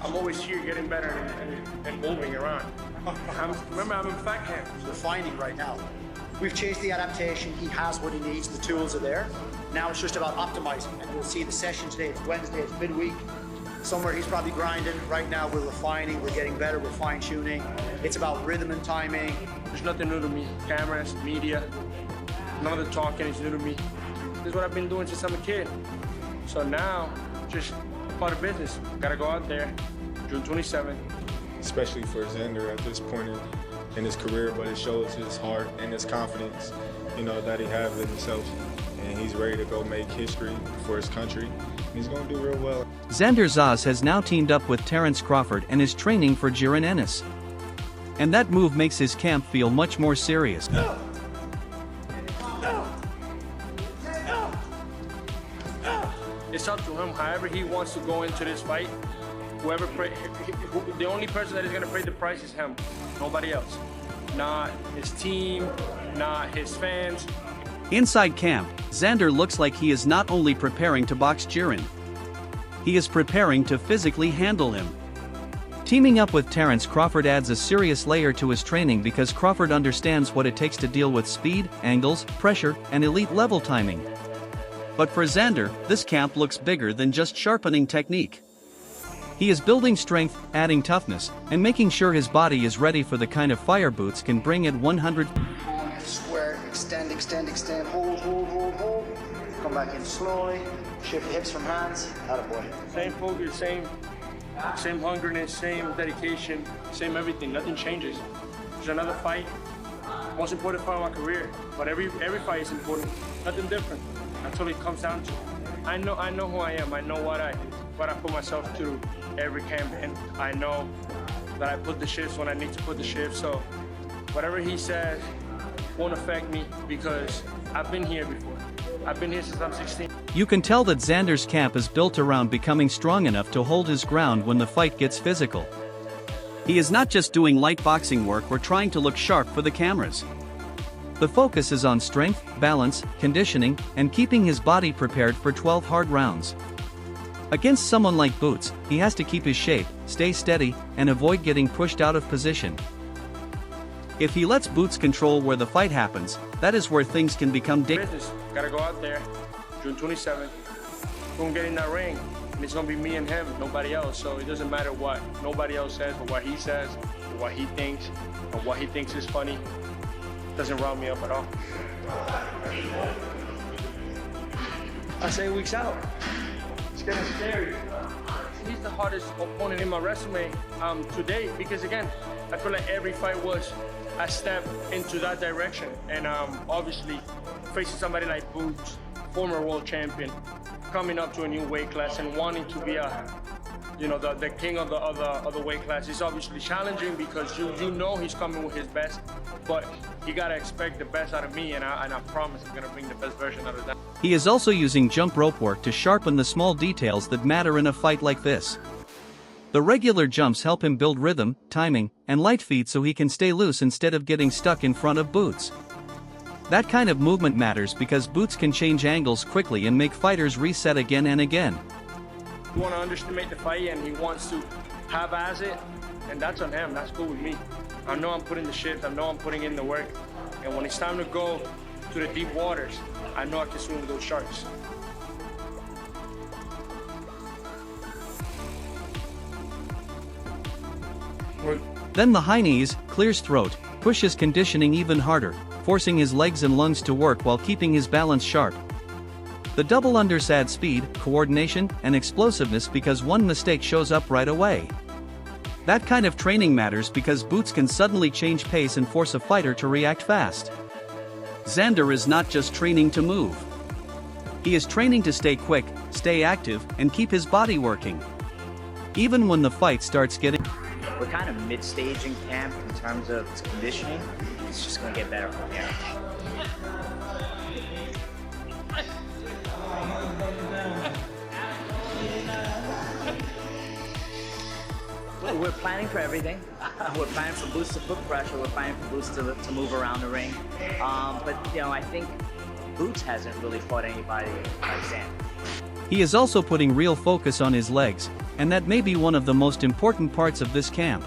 I'm always here getting better and moving around. Remember, I'm in fat camp. Refining right now. We've chased the adaptation. He has what he needs. The tools are there. Now it's just about optimizing. And you'll see the session today. It's Wednesday. It's midweek. Somewhere he's probably grinding. Right now we're refining. We're getting better. We're fine tuning. It's about rhythm and timing. There's nothing new to me. Cameras, media, none of the talking is new to me. This is what I've been doing since I'm a kid. So now, just part of business. Gotta go out there, June 27th. Especially for Xander at this point in his career, but it shows his heart and his confidence, that he has in himself. And he's ready to go make history for his country. He's going to do real well. Xander Zayas has now teamed up with Terence Crawford and is training for Jaron Ennis. And that move makes his camp feel much more serious. It's up to him, however he wants to go into this fight. The only person that is going to pay the price is him, nobody else. Not his team, not his fans. Inside camp, Xander looks like he is not only preparing to box Jaron, he is preparing to physically handle him. Teaming up with Terence Crawford adds a serious layer to his training because Crawford understands what it takes to deal with speed, angles, pressure, and elite level timing. But for Xander, this camp looks bigger than just sharpening technique. He is building strength, adding toughness, and making sure his body is ready for the kind of fire boots can bring at 100. Square, extend, extend, extend, hold, hold, hold, hold. Come back in slowly. Shift hips from hands. Attaboy. Same focus, same hungerness, same dedication, same everything. Nothing changes. There's another fight. Most important fight of my career. But every fight is important. Nothing different. That's what it comes down to. I know who I am. I know what I put myself through every camp, and I know that I put the shifts when I need to put the shifts. So whatever he says won't affect me because I've been here before. I've been here since I'm 16. You can tell that Xander's camp is built around becoming strong enough to hold his ground when the fight gets physical. He is not just doing light boxing work or trying to look sharp for the cameras. The focus is on strength, balance, conditioning, and keeping his body prepared for 12 hard rounds. Against someone like Boots, he has to keep his shape, stay steady, and avoid getting pushed out of position. If he lets Boots control where the fight happens, that is where things can become dangerous. Gotta go out there, June 27th. We're gonna get in that ring, and it's gonna be me and him, nobody else. So it doesn't matter what nobody else says, or what he says, or what he thinks, or what he thinks is funny. Doesn't round me up at all. I say weeks out. It's getting scary. He's the hardest opponent in my resume to date because, again, I feel like every fight was a step into that direction. And obviously, facing somebody like Boots, former world champion, coming up to a new weight class and wanting to be the king of the weight class is obviously challenging because you know he's coming with his best, but you gotta expect the best out of me, and I promise I'm gonna bring the best version out of that. He is also using jump rope work to sharpen the small details that matter in a fight like this. The regular jumps help him build rhythm, timing, and light feet so he can stay loose instead of getting stuck in front of Boots. That kind of movement matters because Boots can change angles quickly and make fighters reset again and again. He want to underestimate the fight and he wants to half-ass it, and that's on him. That's cool with me. I know I'm putting the shift, I know I'm putting in the work, and when it's time to go to the deep waters, I know I can swim with those sharks. Then the high knees, clears throat, pushes conditioning even harder, forcing his legs and lungs to work while keeping his balance sharp. The double unders add speed, coordination, and explosiveness because one mistake shows up right away. That kind of training matters because Boots can suddenly change pace and force a fighter to react fast. Xander is not just training to move. He is training to stay quick, stay active, and keep his body working. Even when the fight starts getting... We're kind of mid-stage in camp in terms of conditioning. It's just going to get better from here. We're planning for everything. We're planning for Boots to put pressure. We're planning for Boots to move around the ring. But I think Boots hasn't really fought anybody like Xander. He is also putting real focus on his legs, and that may be one of the most important parts of this camp.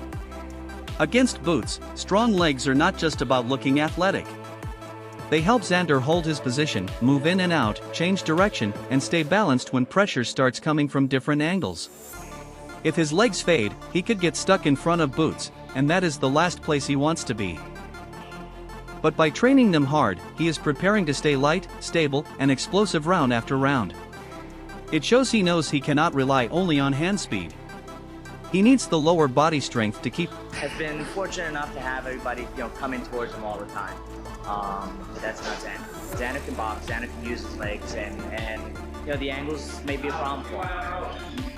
Against Boots, strong legs are not just about looking athletic. They help Xander hold his position, move in and out, change direction, and stay balanced when pressure starts coming from different angles. If his legs fade, he could get stuck in front of Boots, and that is the last place he wants to be. But by training them hard, he is preparing to stay light, stable, and explosive round after round. It shows he knows he cannot rely only on hand speed. He needs the lower body strength to keep. Has been fortunate enough to have everybody, coming towards him all the time. But that's not Xander. Xander can box, Xander can use his legs, and the angles may be a problem for him.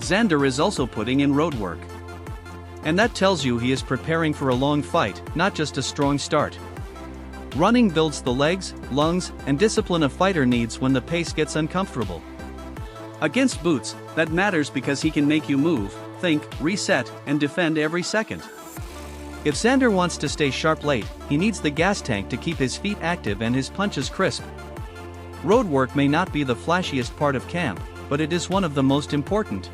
Xander is also putting in road work. And that tells you he is preparing for a long fight, not just a strong start. Running builds the legs, lungs, and discipline a fighter needs when the pace gets uncomfortable. Against Boots, that matters because he can make you move, think, reset, and defend every second. If Xander wants to stay sharp late, he needs the gas tank to keep his feet active and his punches crisp. Road work may not be the flashiest part of camp, but it is one of the most important.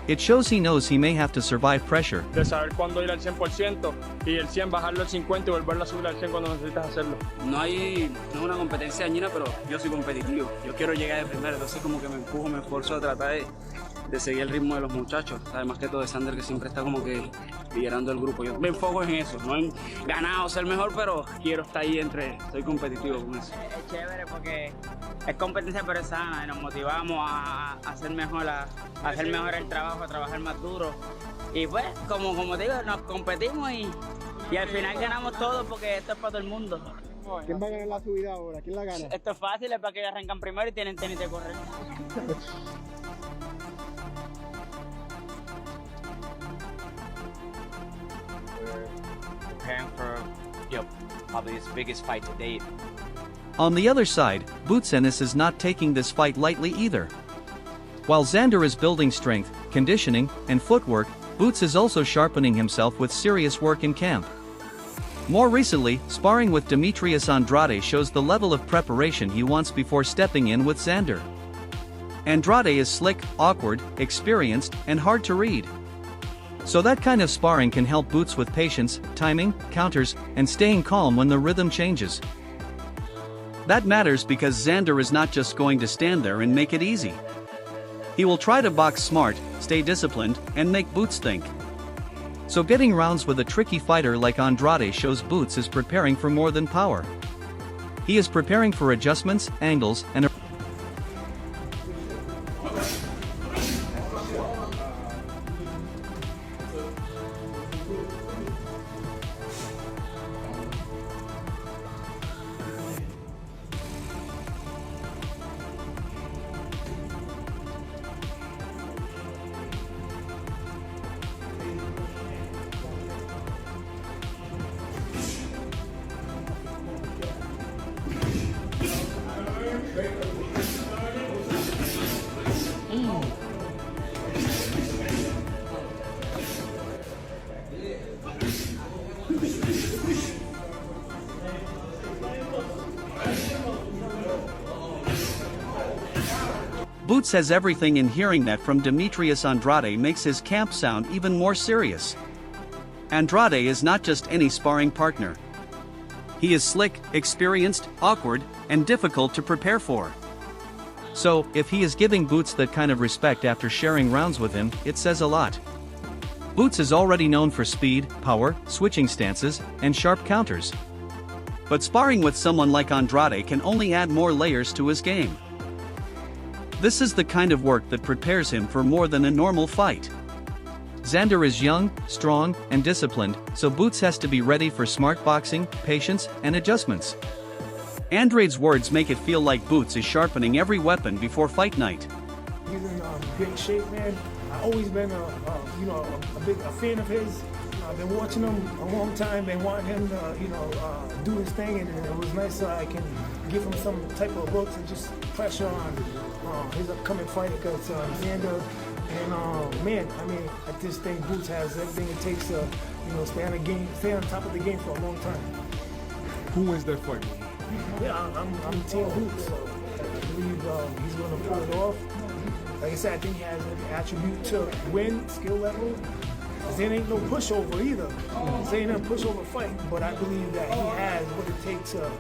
It shows he knows he may have to survive pressure. De saber cuándo ir al 100% y el 100 bajarlo al 50 y volverlo a subir al 100 cuando necesitas hacerlo. No es una competencia dañina, pero yo soy competitivo. Yo quiero llegar de primero, entonces como que me empujo, me esfuerzo a tratar de seguir el ritmo de los muchachos. Además que todo de Xander, que siempre está como que liderando el grupo. Yo me enfoco en eso, no en ganar o ser mejor, pero quiero estar ahí soy competitivo con eso. Es chévere porque es competencia pero es sana y nos motivamos a hacer mejor, a hacer mejor el trabajo, a trabajar más duro. Y pues, como digo, nos competimos y al final ganamos todos porque esto es para todo el mundo. ¿Quién va a ganar la subida ahora? ¿Quién la gana? Esto es fácil, es para que arrancan primero y tienen tenis de correr. Preparing for, probably his biggest fight to date. On the other side, Boots Ennis is not taking this fight lightly either. While Xander is building strength, conditioning, and footwork, Boots is also sharpening himself with serious work in camp. More recently, sparring with Demetrius Andrade shows the level of preparation he wants before stepping in with Xander. Andrade is slick, awkward, experienced, and hard to read. So that kind of sparring can help Boots with patience, timing, counters, and staying calm when the rhythm changes. That matters because Xander is not just going to stand there and make it easy. He will try to box smart, stay disciplined, and make Boots think. So getting rounds with a tricky fighter like Andrade shows Boots is preparing for more than power. He is preparing for adjustments, angles, and Boots has everything, and hearing that from Demetrius Andrade makes his camp sound even more serious. Andrade is not just any sparring partner. He is slick, experienced, awkward, and difficult to prepare for. So, if he is giving Boots that kind of respect after sharing rounds with him, it says a lot. Boots is already known for speed, power, switching stances, and sharp counters. But sparring with someone like Andrade can only add more layers to his game. This is the kind of work that prepares him for more than a normal fight. Xander is young, strong, and disciplined, so Boots has to be ready for smart boxing, patience, and adjustments. Andrade's words make it feel like Boots is sharpening every weapon before fight night. He's in great shape, man. I've always been a fan of his. I've been watching him a long time and wanting him to, do his thing, and it was nice that I can give him some type of hooks and just pressure on his upcoming fight against Xander. And man, I mean, I just think Boots has everything it takes to, stay on top of the game for a long time. Who wins that fight? Yeah, I'm Team Boots, so I believe he's going to pull it off. Like I said, I think he has every attribute to win, skill level. There ain't no pushover either. There ain't no pushover fight, but I believe that he has what it takes to,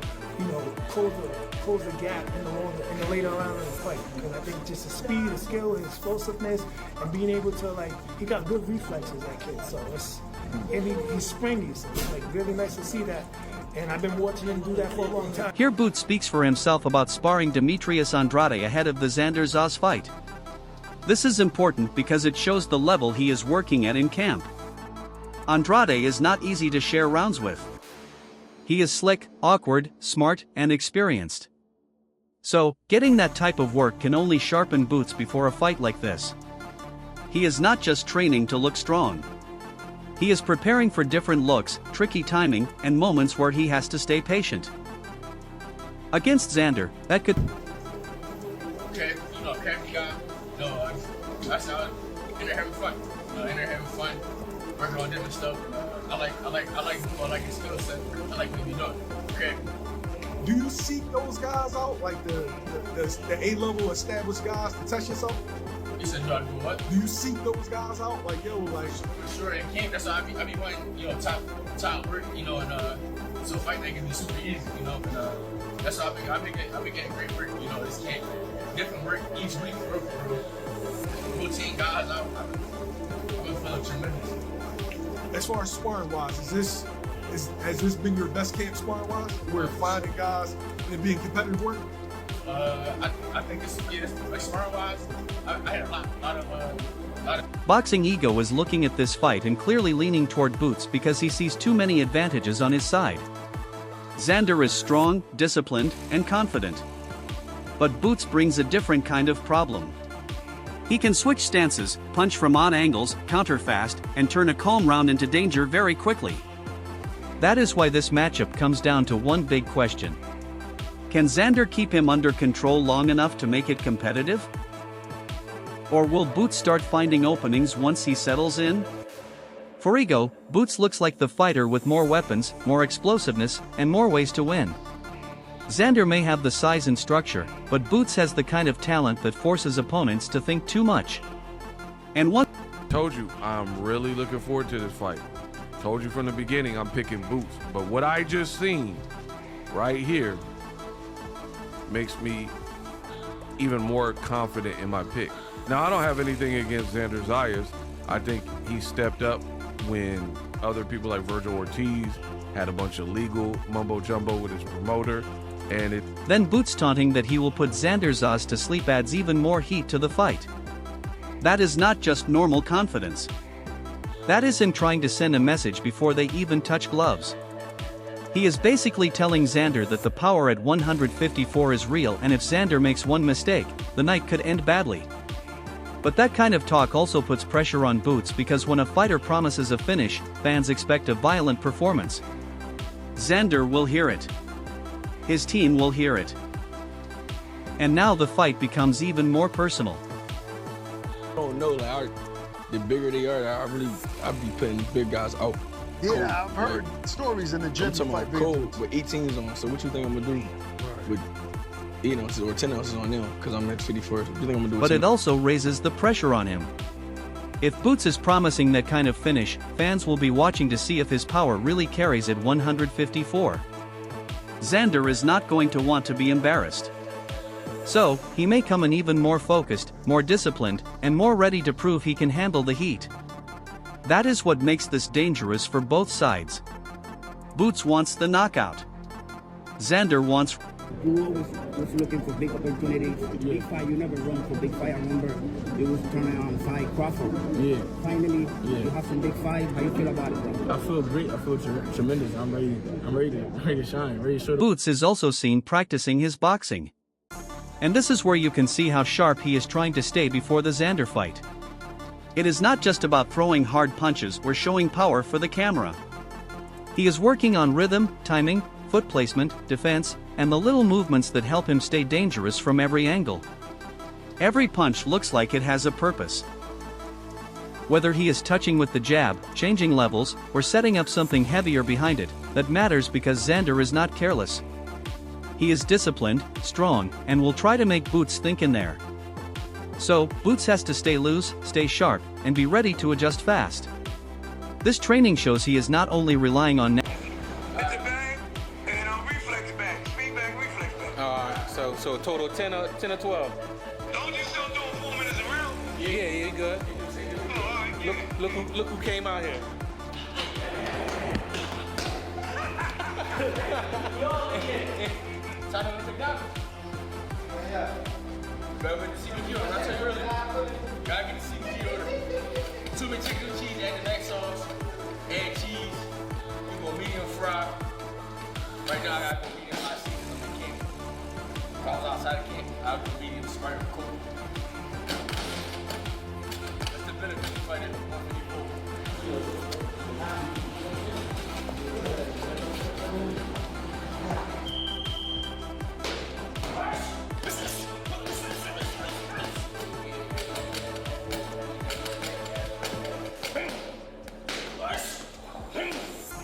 close the gap in the later round of the fight. Because I think just the speed, the skill, the explosiveness, and being able to he got good reflexes, that kid. So he's springy, so it's really nice to see that. And I've been watching him do that for a long time. Here Boots speaks for himself about sparring Demetrius Andrade ahead of the Xander Zayas fight. This is important because it shows the level he is working at in camp. Andrade is not easy to share rounds with. He is slick, awkward, smart, and experienced. So, getting that type of work can only sharpen Boots before a fight like this. He is not just training to look strong. He is preparing for different looks, tricky timing, and moments where he has to stay patient. Against Xander, that could... Okay, crafty guy. That's how in there having fun. In there having fun, working on different stuff. I like his skill set. I like what he's doing. Okay. Do you seek those guys out, like the A-level established guys, to test yourself? You said, do I do what? Do you seek those guys out, For sure, in camp, that's how I be wanting, top work, and so fight they can be super easy, and that's how I be getting great work, this camp. Different work each week, routine guys out. I've been feeling tremendous. As far as sparring wise, has this been your best camp sparring wise? Where finding guys and being competitive work? I think it's sparring wise. I had a lot of Boxing Ego is looking at this fight and clearly leaning toward Boots because he sees too many advantages on his side. Xander is strong, disciplined, and confident. But Boots brings a different kind of problem. He can switch stances, punch from odd angles, counter fast, and turn a calm round into danger very quickly. That is why this matchup comes down to one big question. Can Xander keep him under control long enough to make it competitive? Or will Boots start finding openings once he settles in? For Ego, Boots looks like the fighter with more weapons, more explosiveness, and more ways to win. Xander may have the size and structure, but Boots has the kind of talent that forces opponents to think too much. And one... Told you, I'm really looking forward to this fight. Told you from the beginning I'm picking Boots, but what I just seen right here makes me even more confident in my pick. Now, I don't have anything against Xander Zayas. I think he stepped up when other people like Virgil Ortiz had a bunch of legal mumbo-jumbo with his promoter. Then Boots taunting that he will put Xander Zayas to sleep adds even more heat to the fight. That is not just normal confidence. That is him trying to send a message before they even touch gloves. He is basically telling Xander that the power at 154 is real, and if Xander makes one mistake, the night could end badly. But that kind of talk also puts pressure on Boots because when a fighter promises a finish, fans expect a violent performance. Xander will hear it. His team will hear it. And now the fight becomes even more personal. I don't know, the bigger they are, I'd be putting these big guys out. Yeah, cold. I've heard stories in the gym. I'm talking about cold with 18s on, so what you think I'm gonna do with 8 ounces or 10 ounces on them, because I'm at 54, what you think I'm gonna do with But it also raises the pressure on him. If Boots is promising that kind of finish, fans will be watching to see if his power really carries at 154. Xander is not going to want to be embarrassed. So, he may come in even more focused, more disciplined, and more ready to prove he can handle the heat. That is what makes this dangerous for both sides. Boots wants the knockout. Xander wants... You always was looking for big opportunities. Big fight, you never run for big fight. I remember it was trying to fight Crawford. Yeah. Finally, you have some big fight. How you feel about it, bro? I feel great. I feel tremendous. I'm ready to shine. Ready to show. Boots is also seen practicing his boxing. And this is where you can see how sharp he is trying to stay before the Xander fight. It is not just about throwing hard punches or showing power for the camera. He is working on rhythm, timing, foot placement, defense, and the little movements that help him stay dangerous from every angle. Every punch looks like it has a purpose. Whether he is touching with the jab, changing levels, or setting up something heavier behind it, that matters because Xander is not careless. He is disciplined, strong, and will try to make Boots think in there. So, Boots has to stay loose, stay sharp, and be ready to adjust fast. This training shows he is not only relying on So total 10 or 12. Don't you still doing 4 minutes in round? Yeah, you good. Look who came out here. Time to pick up. Better get the CBG order. I tell you earlier. Gotta get the CBG order. 2 chicken and cheese, add the next sauce, add cheese. We go medium fry. Right now I gotta go medium hot season. If I was outside the camp, I would be medium sprite or cold. That's the benefit of fighting at 154.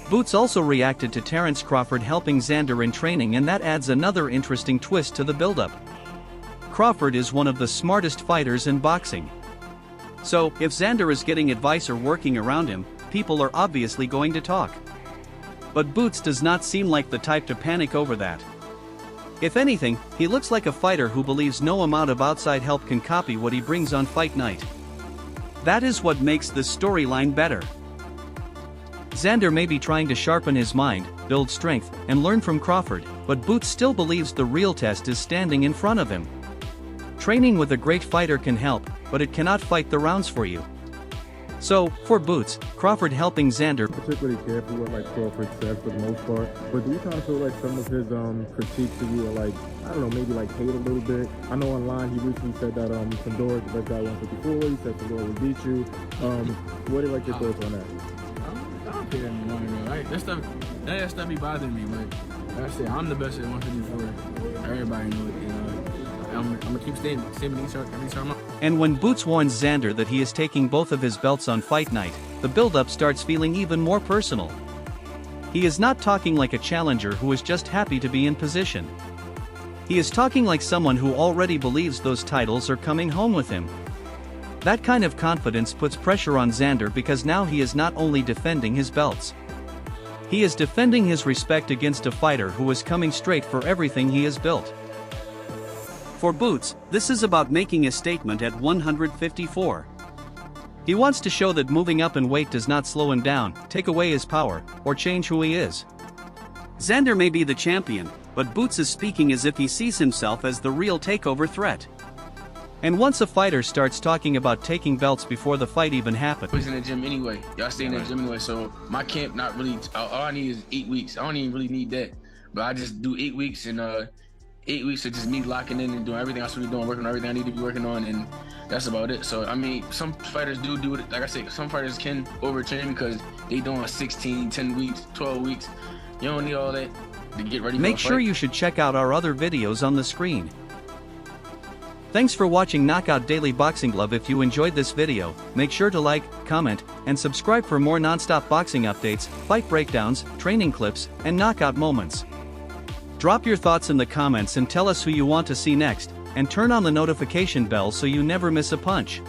Boots also reacted to Terence Crawford helping Xander in training, and that adds another interesting twist to the build-up. Crawford is one of the smartest fighters in boxing. So, if Xander is getting advice or working around him, people are obviously going to talk. But Boots does not seem like the type to panic over that. If anything, he looks like a fighter who believes no amount of outside help can copy what he brings on fight night. That is what makes this storyline better. Xander may be trying to sharpen his mind, build strength, and learn from Crawford, but Boots still believes the real test is standing in front of him. Training with a great fighter can help, but it cannot fight the rounds for you. So, for Boots, Crawford helping Xander. I'm particularly careful what Crawford says for the most part, but do you kind of feel like some of his critiques of you are I don't know, maybe hate a little bit? I know online he recently said that Fedor is the best guy at 154, he said Fedor will beat you. What are your thoughts on that? That stuff be bothering me. Like I said, I'm the best at 154. Everybody knows it. I'm gonna keep staying every time. And when Boots warns Xander that he is taking both of his belts on fight night, the build-up starts feeling even more personal. He is not talking like a challenger who is just happy to be in position. He is talking like someone who already believes those titles are coming home with him. That kind of confidence puts pressure on Xander because now he is not only defending his belts. He is defending his respect against a fighter who is coming straight for everything he has built. For Boots, this is about making a statement at 154. He wants to show that moving up in weight does not slow him down, take away his power, or change who he is. Xander may be the champion, but Boots is speaking as if he sees himself as the real takeover threat. And once a fighter starts talking about taking belts before the fight even happens. I was in the gym anyway. Y'all stay in the gym anyway, so my camp not really, all I need is 8 weeks. I don't even really need that. But I just do 8 weeks, and 8 weeks of just me locking in and doing everything I should be doing, working on everything I need to be working on, and that's about it. So, I mean, some fighters do it. Like I said, some fighters can overtrain because they doing 16, 10 weeks, 12 weeks. You don't need all that to get ready for a fight. Make sure you should check out our other videos on the screen. Thanks for watching Knockout Daily Boxing Glove. If you enjoyed this video, make sure to like, comment, and subscribe for more non-stop boxing updates, fight breakdowns, training clips, and knockout moments. Drop your thoughts in the comments and tell us who you want to see next, and turn on the notification bell so you never miss a punch.